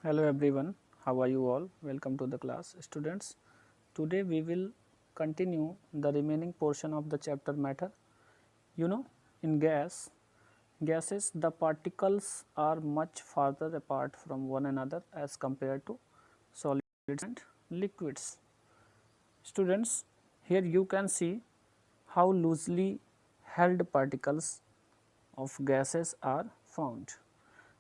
Hello everyone, how are you all? Welcome to the class. Students, today we will continue the remaining portion of the chapter matter. You know, in gases the particles are much farther apart from one another as compared to solids and liquids. Students, here you can see how loosely held particles of gases are found.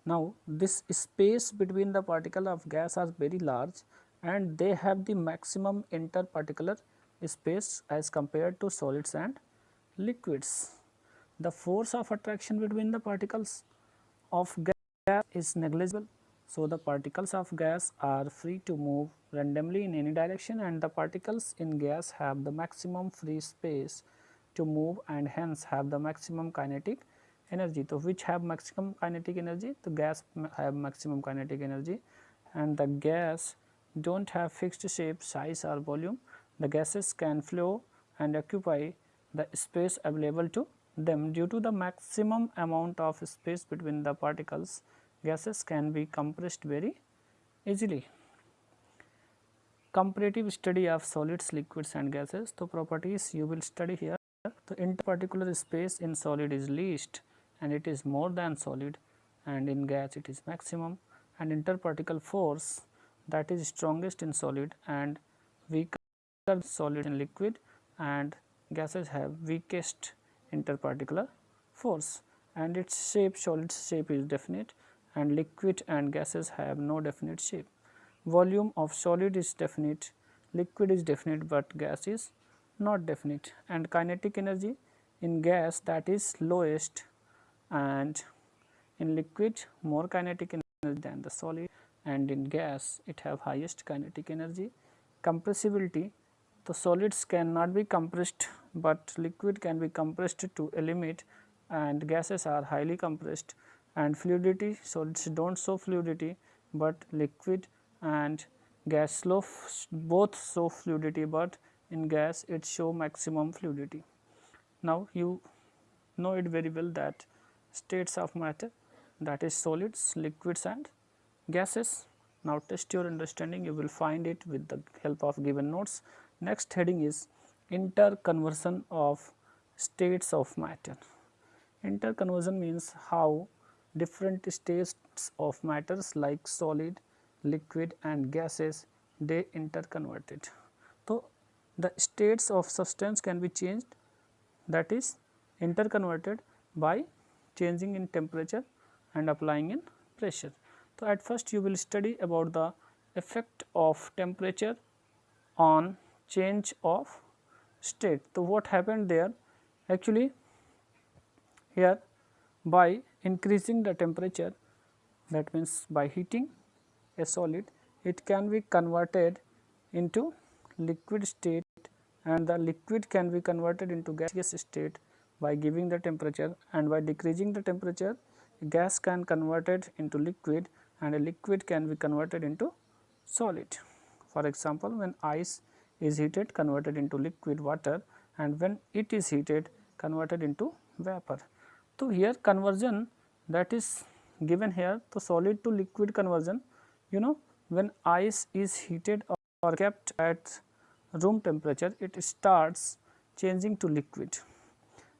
Now, this space between the particle of gas are very large and they have the maximum interparticular space as compared to solids and liquids. The force of attraction between the particles of gas is negligible. So, the particles of gas are free to move randomly in any direction and the particles in gas have the maximum free space to move and hence have the maximum kinetic energy. So, which have maximum kinetic energy? The gas have maximum kinetic energy and the gas do not have fixed shape, size or volume. The gases can flow and occupy the space available to them. Due to the maximum amount of space between the particles, gases can be compressed very easily. Comparative study of solids, liquids and gases. The properties you will study here. The interparticular space in solid is least and it is more than solid, and in gas it is maximum, and interparticle force that is strongest in solid and weaker solid in liquid, and gases have weakest interparticular force, and its shape, solid's shape is definite and liquid and gases have no definite shape. Volume of solid is definite, liquid is definite but gas is not definite, and kinetic energy in gas that is lowest and in liquid more kinetic energy than the solid, and in gas it have highest kinetic energy. Compressibility, the solids cannot be compressed but liquid can be compressed to a limit and gases are highly compressed, and fluidity, solids do not show fluidity but liquid and gas both show fluidity, but in gas it show maximum fluidity. Now, you know it very well that states of matter, that is solids, liquids and gases. Now, test your understanding, you will find it with the help of given notes. Next heading is interconversion of states of matter. Interconversion means how different states of matters like solid, liquid and gases they interconverted. So, the states of substance can be changed, that is interconverted by changing in temperature and applying in pressure. So, at first you will study about the effect of temperature on change of state. So, what happened there? Actually, here by increasing the temperature, that means by heating a solid, it can be converted into liquid state and the liquid can be converted into gaseous state by giving the temperature, and by decreasing the temperature gas can converted into liquid and a liquid can be converted into solid. For example, when ice is heated converted into liquid water, and when it is heated converted into vapor. So, here conversion that is given here, the solid to liquid conversion, you know, when ice is heated or kept at room temperature, it starts changing to liquid,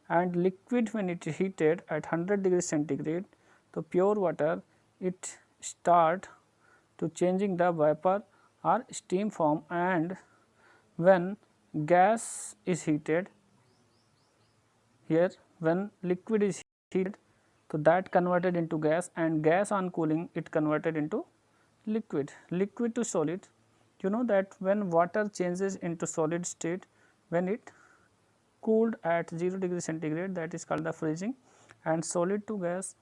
and liquid when it is heated at 100 degrees centigrade, the pure water it start to changing the vapor or steam form, and when gas is heated, here when liquid is heated, so that converted into gas, and gas on cooling it converted into liquid. Liquid to solid, you know that when water changes into solid state, when it cooled at 0 degree centigrade, that is called the freezing, and solid to gas,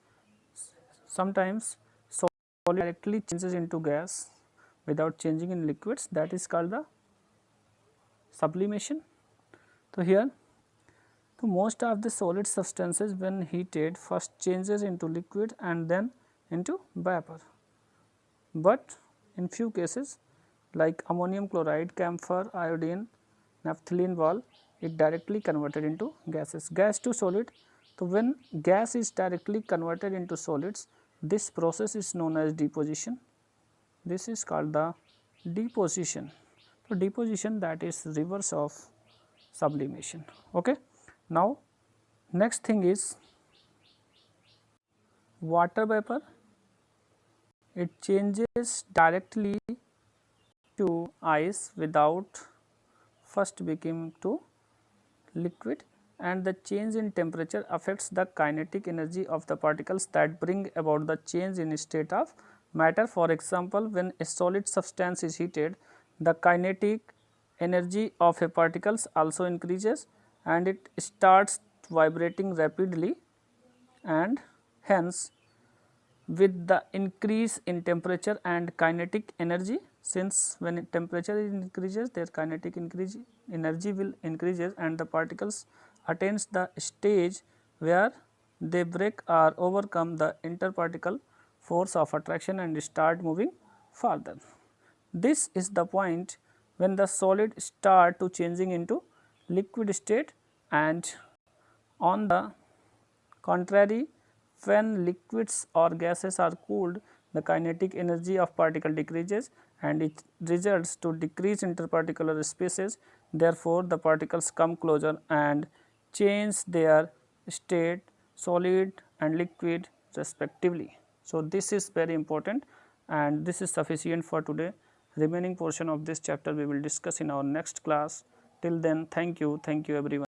sometimes solid directly changes into gas without changing in liquids, that is called the sublimation. So, here so most of the solid substances when heated first changes into liquid and then into vapor, but in few cases like ammonium chloride, camphor, iodine, naphthalene wall, it directly converted into gases. Gas to solid, so when gas is directly converted into solids, this process is known as deposition. this is called the deposition. So, deposition, that is reverse of sublimation. Okay. Now, next thing is water vapor. It changes directly to ice without first becoming to liquid, and the change in temperature affects the kinetic energy of the particles that bring about the change in state of matter. For example, when a solid substance is heated, the kinetic energy of a particles also increases and it starts vibrating rapidly, and hence with the increase in temperature and kinetic energy, since when temperature increases, their kinetic energy will increases and the particles attains the stage where they break or overcome the interparticle force of attraction and start moving further. This is the point when the solid start to changing into liquid state, and on the contrary, when liquids or gases are cooled, the kinetic energy of particle decreases and it results to decrease interparticular spaces. Therefore, the particles come closer and change their state, solid and liquid respectively. So, this is very important and this is sufficient for today. Remaining portion of this chapter we will discuss in our next class. Till then, thank you everyone.